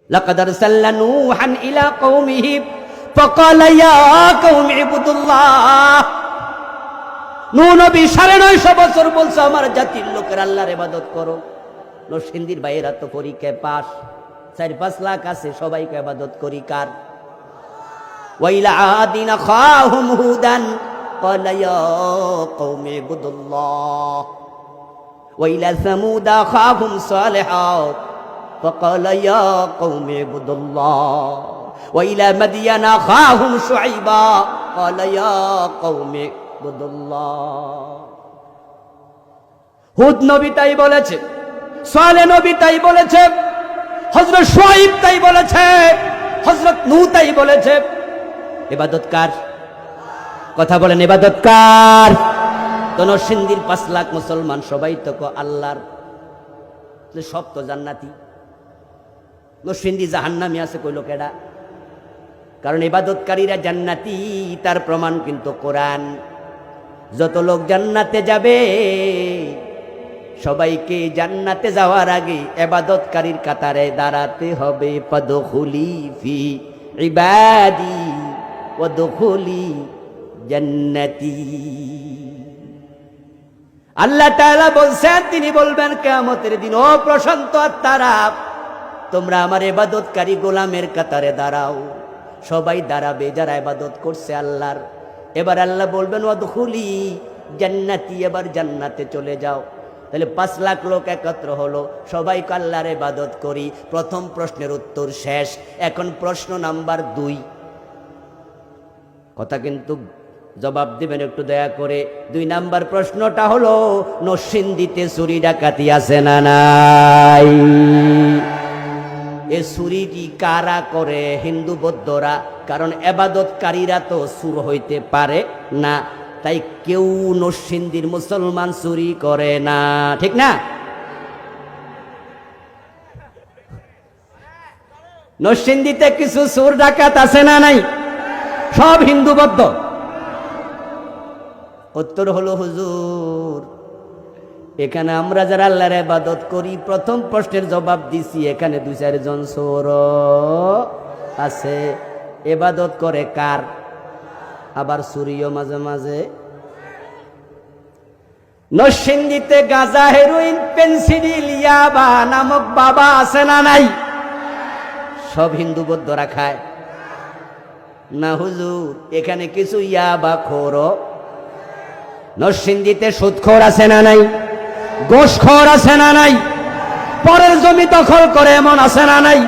লাকাদ আরসালনা নূহান ইলা কওমিহি ফাকালা ইয়া কওমি ইবুদুল্লাহ। নূহ নবী 950 বছর বলছে আমার জাতির লোকের আল্লাহর ইবাদত করো। নরসিংদীর বাইরা তো পরীক্ষায় পাস, 4-5 লাখ আছে, সবাইকে ইবাদত করি কার? ওয়াইলা আদিন আখাহুম হুদান ক্বালা ইয়া কওমি ইবুদুল্লাহ। ওয়াইলা সামুদ আখাহুম সালিহা فقال يا قوم اعبدوا الله وإلى مدين أخاهم شعيبا قال يا قوم اعبدوا الله। হুদ নবী তাই বলেছে, সালেহ নবী তাই বলেছে, হযরত শুআয়ব তাই বলেছে, হযরত নূহ তাই বলেছে। ইবাদত কার? কথা বলেন, ইবাদত কার? তো নরসিংদীর 5 লাখ মুসলমান সবাই তো আল্লাহর, সব তো জান্নাতি। নরসিংদী জাহান্নামী আছে কইল কেডা? কারণ ইবাদতকারীরা জান্নাতি, তার প্রমাণ কিন্তু কোরআন। যত লোক জান্নাতে যাবে সবাইকে জান্নাতে যাওয়ার আগে ইবাদতকারীর কাতারে দাঁড়াতে হবে। ফাদখুলি ফি ইবাদি ওয়াদখুলি জান্নাতি। আল্লাহ তাআলা বলছেন, তিনি বলবেন কিয়ামতের দিন, ও প্রশান্ত আত্মারা, তোমরা আমার ইবাদতকারী গোলামের কাতারে দাঁড়াও। সবাই দাঁড়াবে যারা ইবাদত করছে আল্লাহর। এবার আল্লাহ বলবেন ওয়াদখুলি জান্নাতি, এবার জান্নাতে চলে যাও। তাহলে 5 লাখ লোক একত্র হলো, সবাই আল্লাহর ইবাদত করি। প্রথম প্রশ্নের উত্তর শেষ, এখন প্রশ্ন নাম্বার 2। কথা কিন্তু জবাব দিবেন একটু দয়া করে। 2 নাম্বার প্রশ্নটা হলো, নরসিংদীতে চুরি ডাকাতি আছে না নাই? এ চুরিটি কারা করে? হিন্দু বৌদ্ধরা। কারণ ইবাদতকারীরা তো চুর হইতে পারে না, তাই কেউ নরসিংদীর মুসলমান চুরি করে না, ঠিক না? নরসিংদীতে কিছু চোর ডাকাত আছে না নাই? সব হিন্দু বৌদ্ধ। উত্তর হলো, হুজুর এখানে আমরা যারা আল্লাহর ইবাদত করি, প্রথম প্রশ্নের জবাব দিছি, এখানে 2-4 জন চোর আছে। ইবাদত করে কার? আবার চুরিও মাঝে মাঝে। নরসিংদীতে গাঁজা, হেরোইন, পেনসিডিল, ইয়াবা নামক বাবা আছে না নাই? সব হিন্দু বৌদ্ধরা খায় না হুজুর, এখানে কিছু ইয়াবা খোর। নরসিংদীতে সুদখোর আছে না নাই? ঘুষখোর আছে না নাই? পরের জমি দখল করে এমন আছে না নাই?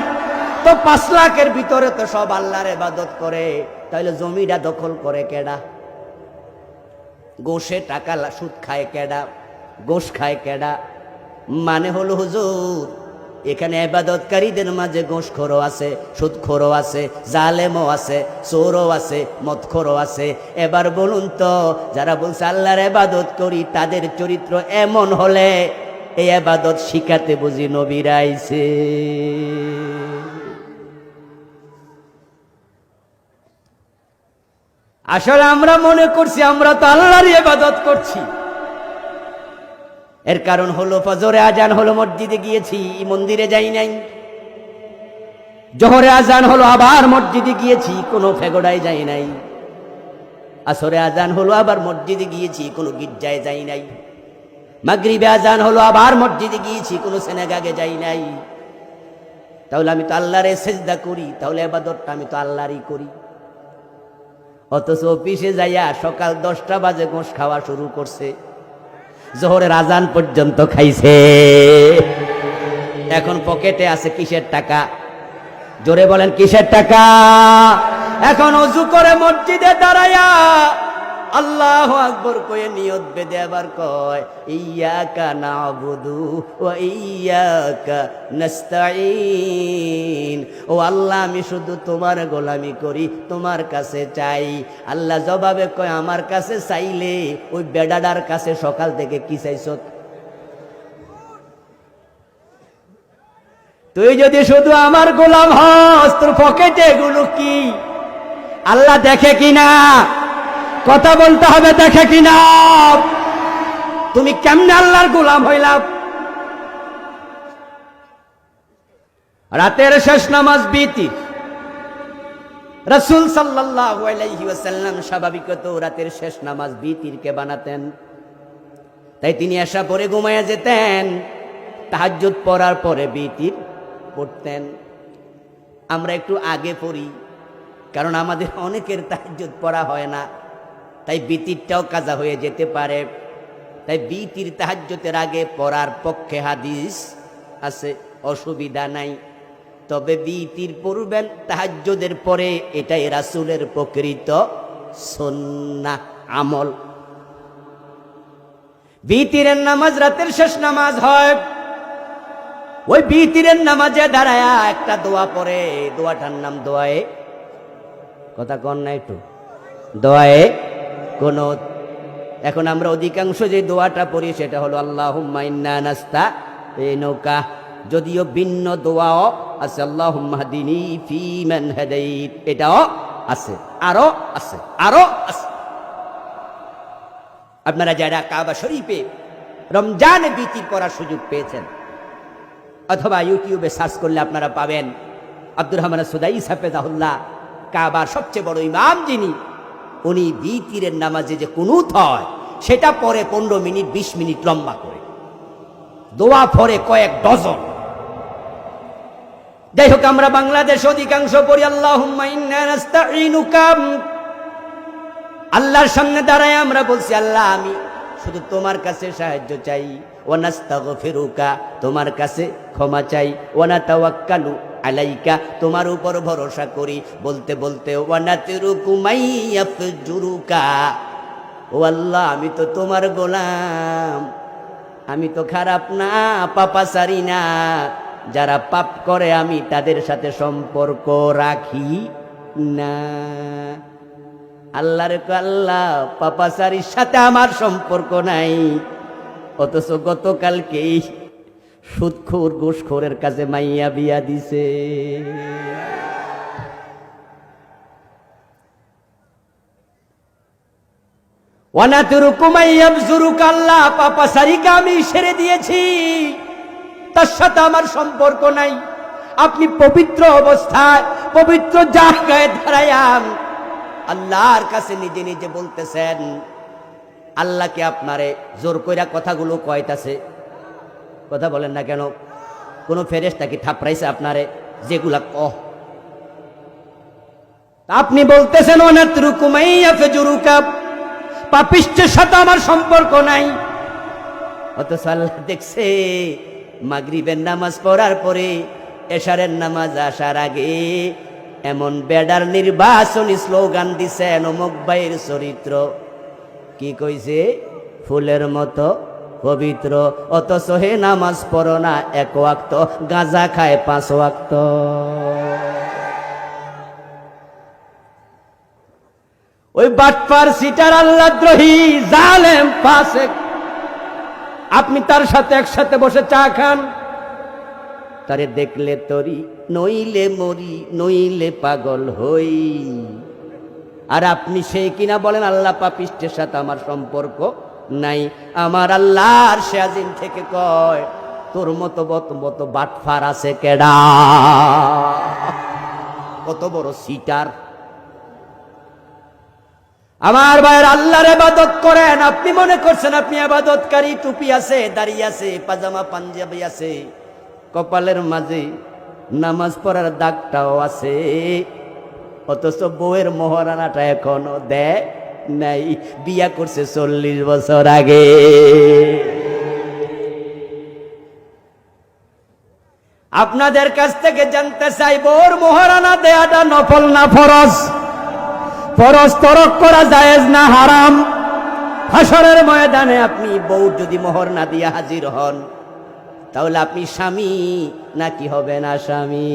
তো 5 লাখের ভিতরে তো সব আল্লাহর ইবাদত করে, তাহলে জমিটা দখল করে কেডা? ঘুষে টাকা সুদ খায় কেডা? ঘুষ খায় কেডা? মানে হলো হুজুর, এখানে ইবাদতকারীদের মাঝে ঘুষখোরও আছে, সুদখোরও আছে, জালেমও আছে, চোরও আছে, মদখোরও আছে। এবার বলুন তো, যারা বলছে আল্লাহর ইবাদত করি, তাদের চরিত্র এমন হলে এই ইবাদত শিখাতে বুঝি নবীরা আইছে? আসলে আমরা মনে করছি আমরা তো আল্লাহর ইবাদত করছি। এর কারণ হলো, ফজরে আজান হলো মসজিদে গিয়েছি, মন্দিরে যাই নাই। জোহরে আজান হলো আবার মসজিদে গিয়েছি, কোনো ফেগোডায় যাই নাই। আসরে আজান হলো আবার মসজিদে গিয়েছি, কোনো গির্জায় যাই নাই। মাগরিবে আজান হলো আবার মসজিদে গিয়েছি, কোনো সিনাগাগে যাই নাই। তাহলে আমি তো আল্লাহরে সিজদা করি, তাহলে ইবাদতটা আমি তো আল্লাহরই করি। অথচ অফিসে যাইয়া সকাল 10টা বাজে ঘুষ খাওয়া শুরু করছে, জোহরের আজান পর্যন্ত খাইছে। এখন পকেটে আছে কিসের টাকা? জোরে বলেন, কিসের টাকা? এখন ওযু করে মসজিদে দাঁড়ায়া আল্লাহু আকবার কয়ে নিয়ত বেঁধে আবার কয়, ইয়্যাকা না'বুদু ওয়া ইয়্যাকা নাস্তাঈন। ও আল্লাহ, আমি শুধু তোমার গোলামি করি, তোমার কাছে চাই। আল্লাহ জবাবে কয়, আমার কাছে চাইলে ওই বেডাডার কাছে সকাল থেকে কি চাইছ? তুই যদি শুধু আমার গোলাম হস, তোর পকেটে এগুলো কি? আল্লাহ দেখে কিনা? কথা বলতে হবে, দেখে কিনা? তুমি কেমনে আল্লাহর গোলাম হইলাম? রাতের শেষ নামাজ বিতির। রাসূল সাল্লাল্লাহু আলাইহি ওয়াসাল্লাম স্বাভাবিকত রাতের শেষ নামাজ বিতিরকে বানাতেন। তাই তিনি এশা পরে ঘুমায়া যেতেন, তাহাজ্জুদ পড়ার পরে বিতির পড়তেন। আমরা একটু আগে পড়ি, কারণ আমাদের অনেকের তাহাজ্জুদ পড়া হয় না, তাই বিতিরটাও কাজা হয়ে যেতে পারে। তাই বিতির তাহাজ্জুদের আগে পড়ার পক্ষে হাদিস আছে, অসুবিধা নাই। তবে বিতির পড়বেন তাহাজ্জুদের পরে, এটাই রাসূলের প্রকৃত সুন্নাহ আমল। বিতিরের নামাজ রাতের শেষ নামাজ হয়। ওই বিতিরের নামাজে দাঁড়ায়া একটা দোয়া পড়ে, দোয়াটার নাম দোয়ায়ে, কথা কন না একটু, দোয়ায়ে কুনুত। এখন আমরা অধিকাংশ যে দোয়াটা পড়ি সেটা হলো আল্লাহুম্মা ইন্না নাস্তাঈনুকা, যদিও ভিন্ন দোয়াও আছে, আল্লাহুম্মা হদিনি ফীমান হাদাইত, এটাও আছে, আরো আছে, আরো আছে। আপনারা যারা কাবা শরীফে রমজানে বিতির পড়ার সুযোগ পেয়েছেন, অথবা ইউটিউবে সার্চ করলে আপনারা পাবেন, আব্দুর রহমান সুদাইস হাফেজাহুল্লাহ, কাবার সবচেয়ে বড় ইমাম যিনি, উনি বিতিরের নামাজে যে কুনুত হয় সেটা পরে 15 মিনিট 20 মিনিট লম্বা করে, দোয়া পড়ে কয়েক ডজন। যাই হোক, আমরা বাংলাদেশ অধিকাংশ পড়ি আল্লাহুম্মা ইন্না নাস্তাঈনুকা, আল্লাহর সামনে দাঁড়ায় আমরা বলছি, আল্লাহ আমি শুধু তোমার কাছে সাহায্য চাই, ওয়া নাস্তাগফিরুকা, তোমার কাছে ক্ষমা চাই, ওয়া নাতাওয়াক্কালু আলাইকা, তোমার উপর ভরসা করি। বলতে বলতে ওয়া নাতরুকু মাইয়াফজুরুকা, ও আল্লাহ আমি তো তোমার গোলাম, আমি তো খারাপ না, পাপাচারী না, যারা পাপ করে আমি তাদের সাথে সম্পর্ক রাখি না। আল্লাহরে আল্লাহ, পাপাচারীর সাথে আমার সম্পর্ক নাই, অথচ গতকালকেই সুদখোর ঘুষখোরের কাছে মাইয়া বিয়া দিছে। ওয়ানাতুরুকু মাইয়াবজুরুকা, আল্লাহ পাপাচারীকে আমি ছেড়ে দিয়েছি, তার সাথে আমার সম্পর্ক নাই। আপনি পবিত্র অবস্থায় পবিত্র জায়গায় দাঁড়ায়াম আল্লাহর কাছে নিজে নিজে বলতেছেন। আল্লাহকে আপনারে জোর কইরা কথাগুলো কয়তাছে, কথা বলেন না কেন? কোন ফেরেশতা কি থাপড়াইছে আপনারে যেগুলা কহ? আপনি বলতেছেন ওয়ানাতরুকু মাইয়াফজুরুকা, পাপিষ্ঠের সাথে আমার সম্পর্ক নাই। অথচ আল্লাহ দেখছে মাগরিবের নামাজ পড়ার পরে এশারের নামাজ আসার আগে এমন বেডার নির্বাচনী স্লোগান দিছেন, অমুক ভাইয়ের চরিত্র কি কইছে, ফুলের মতো পবিত্র, অথচ হে নামাজ পড়ো না 1 ওয়াক্ত, গাঁজা খায় 5 ওয়াক্ত। ওই বাটপার সিটার আল্লাহদ্রোহী জালেম ফাসিক, আপনি তার সাথে একসাথে বসে চা খান, তারে দেখলে তরি নইলে মরি, নইলে পাগল হই। আর আপনি সেই কিনা বলেন আল্লাহ পাপিষ্টের সাথে আমার সম্পর্ক নাই। আমার আল্লাহর শাজিম থেকে কয়, তোর মতো মতো বাটফার আছে কেডা? কত বড় সিটার! আমার ভাইয়ের আল্লাহর ইবাদত করেন, আপনি মনে করছেন আপনি ইবাদতকারী, টুপি আছে, দাড়ি আছে, পাজামা পাঞ্জাবি আছে, কপালের মাঝে নামাজ পড়ার দাগটাও আছে, অথচ বউয়ের মোহরানাটা এখনো দেয় নাই, বিয়া করছে 40 বছর আগে। আপনাদের কাছ থেকে জানতে চাই, বউর মোহরানা দেয়াটা নফল না ফরজ? ফরজ তরক করা জায়েজ না হারাম? হাসরের ময়দানে আপনি বউ যদি মোহর না দিয়ে হাজির হন, তাহলে আপনি স্বামী নাকি হবেন আসামি?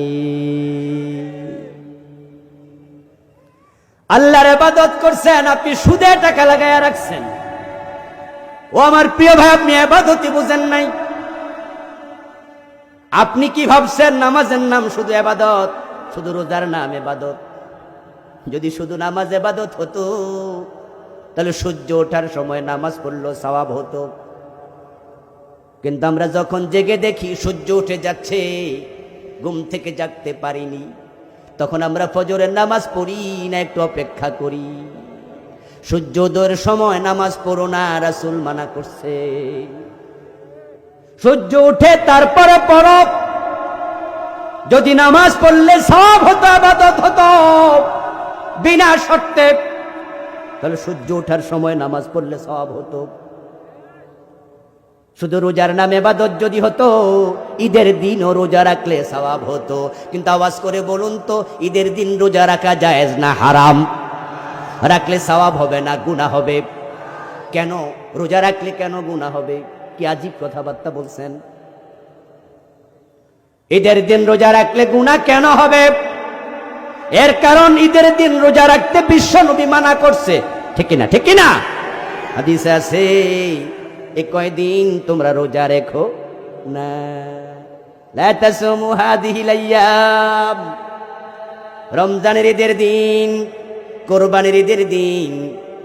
আল্লাহর ইবাদত করছেন, আপনি সুদে টাকা লাগাইয়া রাখছেন। ও আমার প্রিয় ভাই, আপনি ইবাদতই বুঝেন নাই। আপনি কি ভাবছেন নামাজের নাম শুধু ইবাদত, শুধু রোজার নাম ইবাদত? যদি শুধু নামাজ ইবাদত হতো তাহলে সূর্য ওঠার সময় নামাজ পড়লো সওয়াব হতো। কিন্তু আমরা যখন জেগে দেখি সূর্য উঠে যাচ্ছে, ঘুম থেকে জাগতে পারিনি, তখন আমরা ফজরের নামাজ পড়ি না, একটু অপেক্ষা করি। সূর্যোদয়ের সময় নামাজ পড়ো না, রাসূল মানা করছে। সূর্য উঠে তারপরে পড়ো। যদি নামাজ পড়লে সওয়াব হতো, ইবাদত হতো বিনা শর্তে, তাহলে সূর্য ওঠার সময় নামাজ পড়লে সওয়াব হতো। শুধু রোজার নামে ইবাদত যদি হতো, ঈদের দিনও রোজা রাখলে সওয়াব হতো। কিন্তু আওয়াজ করে বলুন তো, ঈদের দিন রোজা রাখা জায়েজ না হারাম? রাখলে সওয়াব হবে না গুনাহ হবে? কেন রোজা রাখলে কেন গুনাহ হবে? কি আজীব কথাবার্তা বলছেন। ঈদের দিন রোজা রাখলে গুনাহ কেন হবে? এর কারণ ঈদের দিন রোজা রাখতে বিশ্ব নবী মানা করছে, ঠিক না? ঠিক না? হাদিসে আছে, এই কয়দিন তোমরা রোজা রেখো না, লা তাসুমু হাদিহিল আইয়াম। রমজানের ঈদের দিন, কোরবানির ঈদের দিন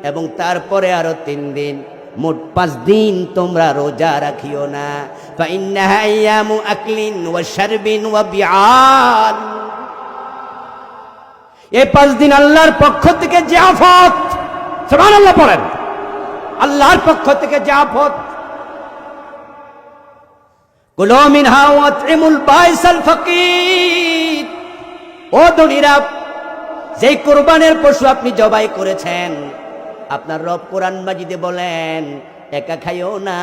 এবং তারপরে আরো 3 দিন, মোট 5 দিন তোমরা রোজা রাখিও না। ফা ইন্নাহা আইয়ামু আকলিন ওয়া শারবিন ওয়া বিআন। এই 5 দিন আল্লাহর পক্ষ থেকে যে আফত, সুবহানাল্লাহ পড়েন, আল্লাহর পক্ষ থেকে যে আফত। কুলু মিনহা ওয়া আতইমুল বাইসাল ফাকির। ও ধনীরা, যেই কোরবানের পশু আপনি জবাই করেছেন, আপনার রব কোরআন মাজিদে বলেন, একা খাইও না,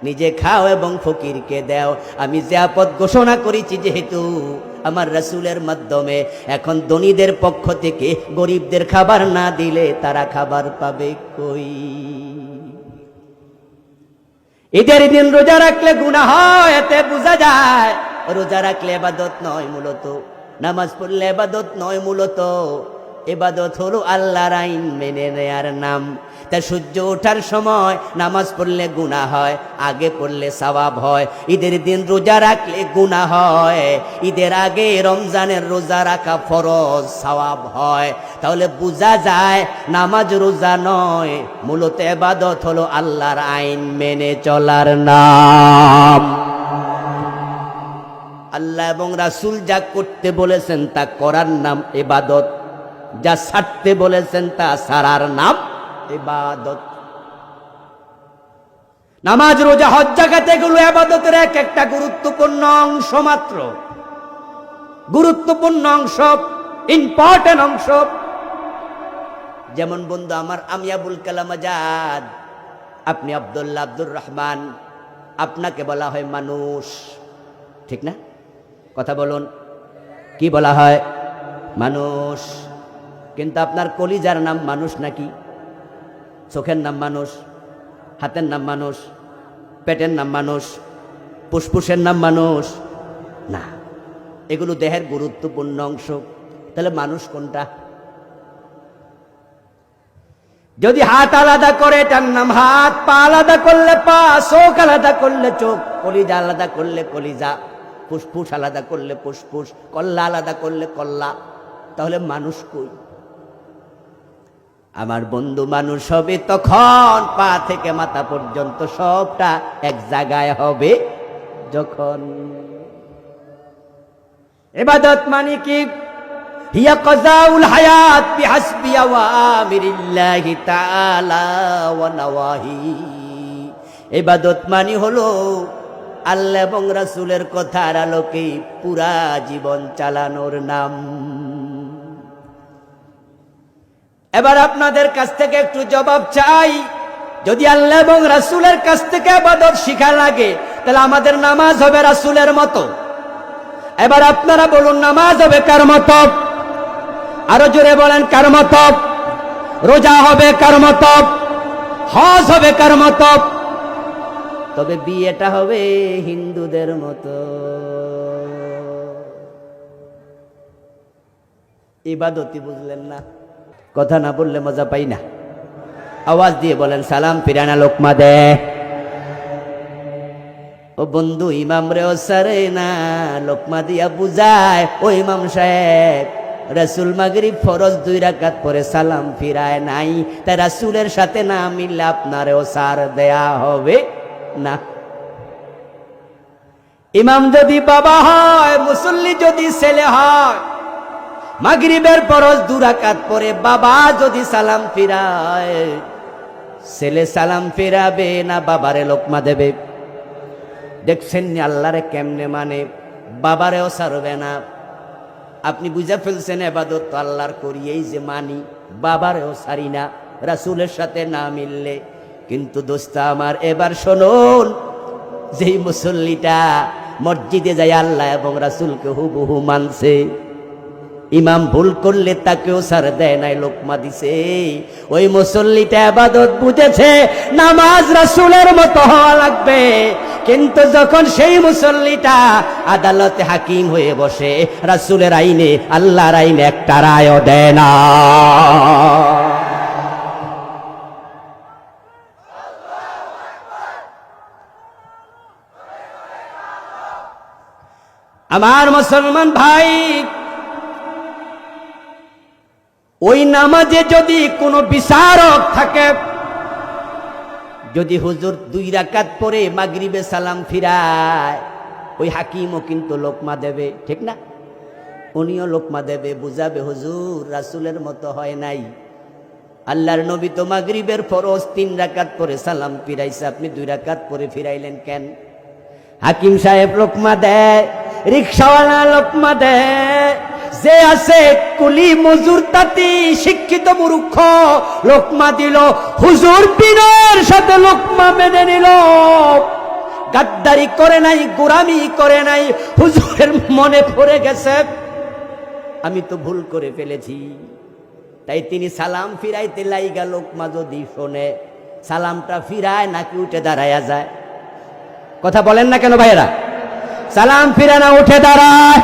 নিজে খাও এবং ফকিরকে দাও। আমি যে আপদ ঘোষণা করেছি যেহেতু আমার রাসূলের মাধ্যমে, এখন ধনীদের পক্ষ থেকে গরিবদের খাবার না দিলে তারা খাবার পাবে কই? ঈদের দিন রোজা রাখলে গুনাহ হয়, এতে বোঝা যায় রোজা রাখলে ইবাদত নয় মূলত, নামাজ পড়লে ইবাদত নয় মূলত। ইবাদত হলো আল্লাহর আইন মেনে নেয়ার নাম। তা সূর্য ওঠার সময় নামাজ পড়লে গুনাহ হয়, আগে পড়লে সওয়াব হয়। ঈদের দিন রোজা রাখলে গুনাহ হয়, ঈদের আগে রমজানের রোজা রাখা ফরজ, সওয়াব হয়। তাহলে বোঝা যায় নামাজ রোজা নয়, মূলত ইবাদত হলো আল্লাহর আইন মেনে চলার নাম। আল্লাহ এবং রাসূল যা করতে বলেছেন তা করার নাম ইবাদত, যা ছাড়তে বলেছেন তা ছাড়ার নাম ইবাদত। নামাজ, রোজা, হজ, যাকাত এগুলো ইবাদতের এক একটা গুরুত্বপূর্ণ অংশ মাত্র, গুরুত্বপূর্ণ অংশ, ইম্পর্টেন্ট অংশ। যেমন বন্ধু আমার, আমি আবুল কালাম আজাদ, আপনি আব্দুল্লাহ আব্দুর রহমান, আপনাকে বলা হয় মানুষ, ঠিক না? কথা বলুন, কি বলা হয়? মানুষ। কিন্তু আপনার কলিজার নাম মানুষ নাকি? চোখের নাম মানুষ, হাতের নাম মানুষ, পেটের নাম মানুষ, ফুসফুসের নাম মানুষ না। এগুলো দেহের গুরুত্বপূর্ণ অংশ। তাহলে মানুষ কোনটা? যদি হাত আলাদা করে এটার নাম হাত, পা আলাদা করলে পা, চোখ আলাদা করলে চোখ, কলিজা আলাদা করলে কলিজা, ফুসফুস আলাদা করলে ফুসফুস, কল্লা আলাদা করলে কল্লা। তাহলে মানুষ কই? আমার বন্ধু, মানুষ হবে তখন পা থেকে মাথা পর্যন্ত সবটা এক জায়গায় হবে যখন। ইবাদত মানে কি? হিয়া কাযাউল হায়াত বিহাসবি আওয়ামিরিল্লাহি তাআলা ওয়া নাওয়াহি। ইবাদত মানে হলো আল্লাহ এবং রাসূলের কথার আলোকে পুরা জীবন চালানোর নাম। এবার আপনাদের কাছ থেকে একটু জবাব চাই, যদি আল্লাহ এবং রাসূলের কাছ থেকে ইবাদত শিখা লাগে, তাহলে আমাদের নামাজ হবে রাসূলের মতো। এবার আপনারা বলুন, নামাজ হবে কার মতো? আরো জোরে বলেন, কার মতো? রোজা হবে কার মতো? হজ হবে কার মতো? তবে বিয়েটা হবে হিন্দুদের মতো। ইবাদতই বুঝলেন না? কথা না বললে মজা পাই না। আওয়াজ দিয়ে বলেন, সালাম ফিরানা লোকমা দে। ও বন্ধু, ইমাম রে ও সারে না লোকমা দিয়া বুঝায়। ও ইমাম সাহেব, রাসূল মাগরিব ফরজ 2 রাকাত পরে সালাম ফিরায় নাই, তাই রাসূলের সাথে না মিললে আপনারেও সার দেয়া হবে না। ইমাম যদি বাবা হয়, মুসল্লি যদি ছেলে হয়, মাগরিবের ফরজ 2 রাকাত পরে বাবা যদি সালাম ফিরায়, ছেলে সালাম ফিরাবে না বাবারে লোকমা দেবে? দেখছেন নি আল্লাহরে কেমনে মানে, বাবারেও ছাড়বে না। আপনি বুঝে ফেলছেন ইবাদত তো আল্লাহর করি, এই যে মানি, বাবারেও ছাড়ি না রাসূলের সাথে না মিললে। কিন্তু দোস্ত আমার, এবার শুনুন, যেই মুসল্লিটা মসজিদে যায় আল্লাহ এবং রাসূলকে হুবহু মানছে, ইমাম ভুল করলে তাকেও ছাড় দেয় নাই, লোকমা দিছে, ওই মুসল্লিটা ইবাদত বুঝেছে, নামাজ রাসূলের মতো হওয়া লাগবে। কিন্তু যখন সেই মুসল্লিটা আদালতে হাকিম হয়ে বসে, রাসূলের আইনে, আল্লাহর আইনে একটা রায়ও দেয় না। আমার মুসলমান ভাই, ওই নামাজে যদি কোনো বিচারক থাকে, যদি হুজুর 2 রাকাত পরে মাগরিবে সালাম ফিরায়, ওই হাকিমও কিন্তু লোকমা দেবে, ঠিক না? উনিও লোকমা দেবে, বুঝাবে হুজুর রাসূলের মতো হয় নাই, আল্লাহর নবী তো মাগরিবের ফরজ 3 রাকাত পরে সালাম ফিরাইছে, আপনি 2 রাকাত পরে ফিরাইলেন কেন? হাকিম সাহেব লোকমা দেয়, রিকশাওয়ালা লোকমা দেয়, যে আছে কুলি মজুর তাতি শিক্ষিত মূর্খ লোকমা দিল, হুজুর পীরের সাথে লোকমা মেনে নিল, গাদ্দারি করে নাই, গোরামি করে নাই। হুজুরের মনে পড়ে গেছে আমি তো ভুল করে ফেলেছি, তাই তিনি সালাম ফিরাইতে লাইগা, লোকমা যদি শোনে, সালামটা ফিরায় নাকি উঠে দাঁড়ায়া যায়? কথা বলেন না কেন ভাইয়েরা? সালাম ফিরে না, উঠে দাঁড়ায়।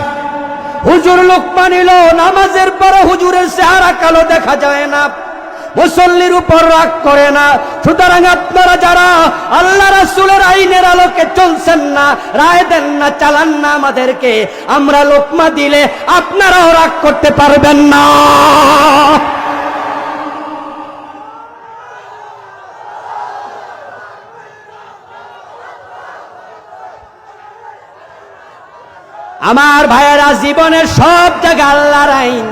হুজুর লোকমা নিল, নামাজের পরে হুজুরের চেহারা কালো দেখা যায় না, মুসল্লির উপর রাগ করে না। সুতরাং আপনারা যারা আল্লাহ রাসূলের আইনের আলোকে চলছেন না, রায় দেন না, চালান না আমাদেরকে, আমরা লোকমা দিলে আপনারাও রাগ করতে পারবেন না। আমার ভাইয়েরা, জীবনের সব জায়গায় আল্লাহর আইন,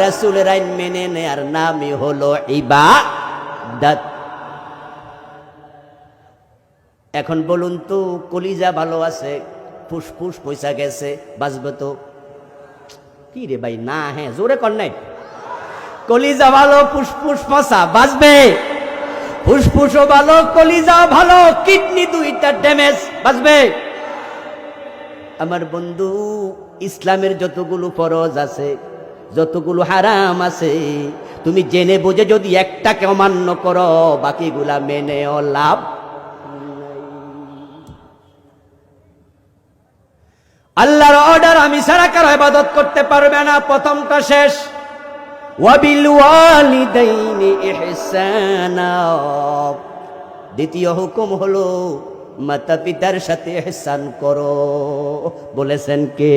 রাসূলের আইন মেনে নেয়ার নামই হলো ইবাদত। এখন বলুন তো, কলিজা ভালো আছে, ফুসফুস পয়সা গেছে, বাঁচবে তো? কি রে ভাই, না, হ্যাঁ জোরে কর নাই। কলিজা ভালো, ফুসফুস পচা, বাঁচবে? ফুসফুসও ভালো, কলিজা ভালো, কিডনি 2টা ড্যামেজ, বাঁচবে? আমার বন্ধু, ইসলামের যতগুলো ফরজ আছে, যতগুলো হারাম আছে, তুমি জেনে বুঝে যদি একটাকে অমান্য করো, বাকিগুলা মেনেও লাভ নাই। আল্লাহর অর্ডার আমি ছাড়া কারো ইবাদত করতে পারবে না, প্রথমটা শেষ। ওয়াবিল ওয়ালিদাইনি ইহসানা, দ্বিতীয় হুকুম হলো মাতা পিতার সাথে ইহসান করো। বলেছেন কে?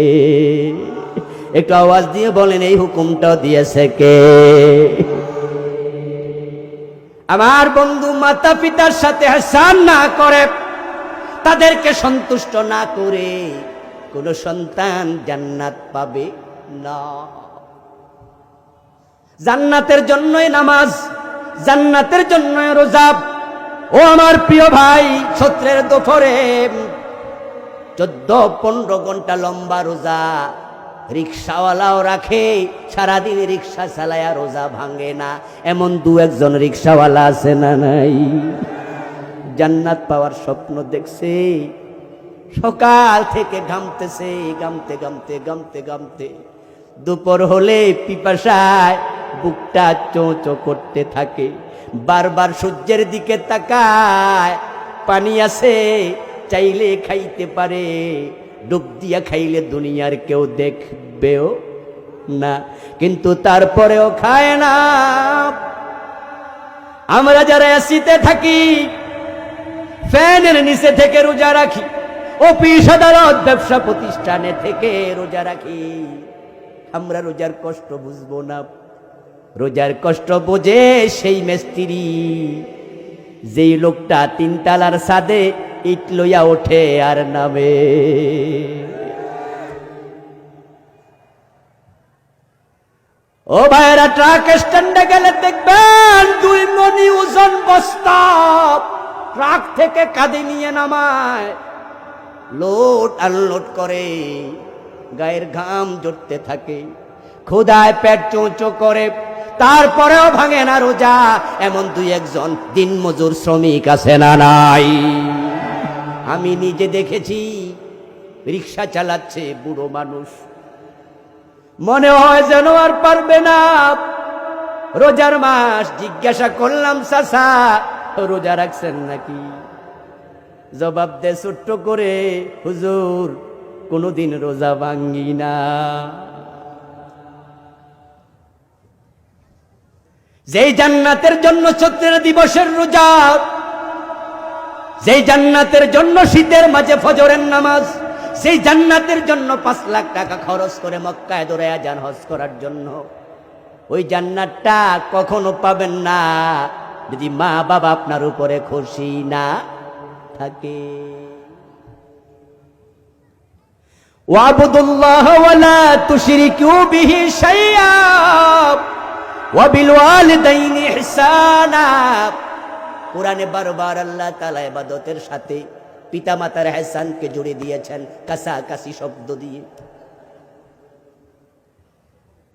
একটু আওয়াজ দিয়ে বলেন, এই হুকুমটা দিয়েছে কে? আমার বন্ধু, মাতা পিতার সাথে ইহসান না করে, তাদেরকে সন্তুষ্ট না করে কোন সন্তান জান্নাত পাবে না। জান্নাতের জন্যই নামাজ, জান্নাতের জন্যই রোজা। ও আমার প্রিয় ভাই, সত্রের দুপুরে 14-15 ঘন্টা লম্বা রোজা রিক্সাওয়ালাও রাখে, সারাদিন রিক্সা চালায়া রোজা ভাঙে না, এমন 2-1 রিক্সাওয়ালা আছে না নাই? জান্নাত পাওয়ার স্বপ্ন দেখছে, সকাল থেকে ঘামতেছে, ঘামতে ঘামতে ঘামতে ঘামতে দুপুর হলে পিপাসায় বুকটা চোঁচো করতে থাকে, বারবার সূর্যের দিকে তাকায়, পানি আছে, চাইলে খাইতে পারে, ডুব দিয়া খাইলে দুনিয়ার কেউ দেখবেও না, কিন্তু তারপরেও খায় না। আমরা যারা এসিতে থাকি, ফ্যানের নিচে থেকে রোজা রাখি, অফিস আদালত ব্যবসা প্রতিষ্ঠানে থেকে রোজা রাখি, আমরা রোজার কষ্ট বুঝবো না। রোজার কষ্ট বোঝে সেই মিস্ত্রি, যেই লোকটা 3 তলার ছাদে ইট লইয়া ওঠে আর নামে। ও ভাইরা, ট্রাক স্ট্যান্ডে গেলে দেখবেন 2 মণি ওজন বস্তা ট্রাক থেকে কাঁধে নিয়ে নামায়, লোড আনলোড করে, গায়ের ঘাম জড়তে থাকে, ক্ষুধায় পেট চোঁচো করে, তারপরেও ভাঙে না রোজা। এমন 2-1 দিনমজুর শ্রমিক আছে না নাই? আমি নিজে দেখেছি, রিক্সা চালাচ্ছে বুড়ো মানুষ, মনে হয় যেন আর পারবে না। রোজার মাস, জিজ্ঞাসা করলাম, চাচা রোজা রাখছেন নাকি? জবাব দে ছোট্ট করে, হুজুর কোনদিন রোজা ভাঙ্গি না। যেই জান্নাতের জন্য 14 দিবসের রোজা, যেই জান্নাতের জন্য শীতের মাঝে ফজরের নামাজ, সেই জান্নাতের জন্য 5 লাখ টাকা খরচ করে মক্কায় দৌড়ায়া যান হজ করার জন্য, ওই জান্নাতটা কখনো পাবেন না যদি মা বাবা আপনার উপরে খুশি না থাকে। ওয়াবুদুল্লাহ ওয়ালা তুশরিকু বিহি শাইআ ওয়া বিল ওয়ালিদাইনি ইহসানা। কোরআনে বারবার আল্লাহ তাআলা ইবাদতের সাথে পিতামাতার ইহসানকে জুড়ে দিয়েছেন কাছাকাছি শব্দ দিয়ে।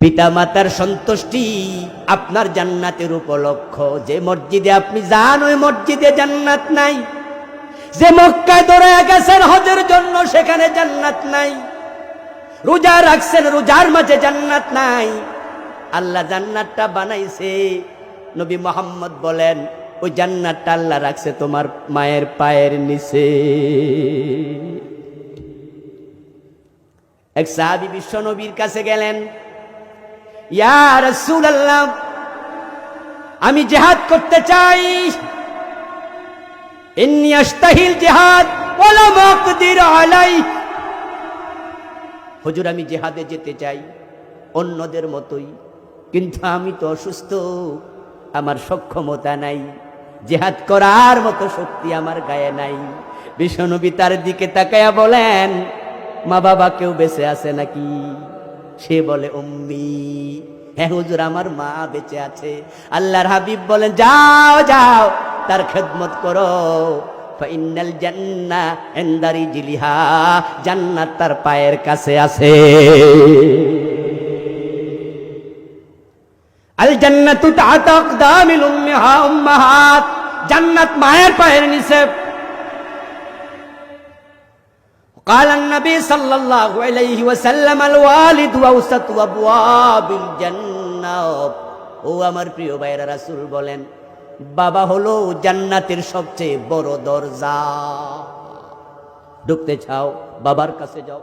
পিতামাতার সন্তুষ্টি আপনার জান্নাতের উপলক্ষ। যে মসজিদে আপনি যান ওই মসজিদে জান্নাত নাই, যে মক্কায় দৌড়ায়া গেছেন হজের জন্য সেখানে জান্নাত নাই, রোজা রাখছেন রোজার মাঝে জান্নাত নাই। আল্লাহ জান্নাতটা বানাইছে, নবী মুহাম্মদ বলেন ওই জান্নাতটা আল্লাহ রাখছে তোমার মায়ের পায়ের নিচে। এক সাহাবী বিশ্ব নবীর কাছে গেলেন, ইয়া রাসূলুল্লাহ, আমি জিহাদ করতে চাই, ইন্নী আশতাহিল জিহাদ ওয়ালা মাকদির আলাই। হুজুর আমি জিহাদে যেতে চাই অন্যদের মতোই, কিন্তু আমি তো অসুস্থ, আমার সক্ষমতা নাই, জিহাদ করার মতো শক্তি আমার গায়ে নাই। বিশ্বনবী তার দিকে তাকায়া বলেন, মা বাবা কেউ বেঁচে আছে নাকি? সে বলে উম্মি। হ্যাঁ হুজুর আমার মা বেঁচে আছে। আল্লাহর হাবিব বলেন, যাও যাও তার খেদমত করো, ফাইনাল জান্নাহ ইনদা রিজলিহা, জান্নাত তার পায়ের কাছে আছে। আল জান্নাতু তাহতা আকদামিল উম্মাহাত, জান্নাত মায়ের পায়ের নিচে। قال النبي صلى الله عليه وسلم الوالد اوسط ابواب الجنه। ও আমার প্রিয় ভাইরা, রাসূল বলেন বাবা হলো জান্নাতের সবচেয়ে বড় দরজা। ঢুকতে চাও বাবার কাছে যাও।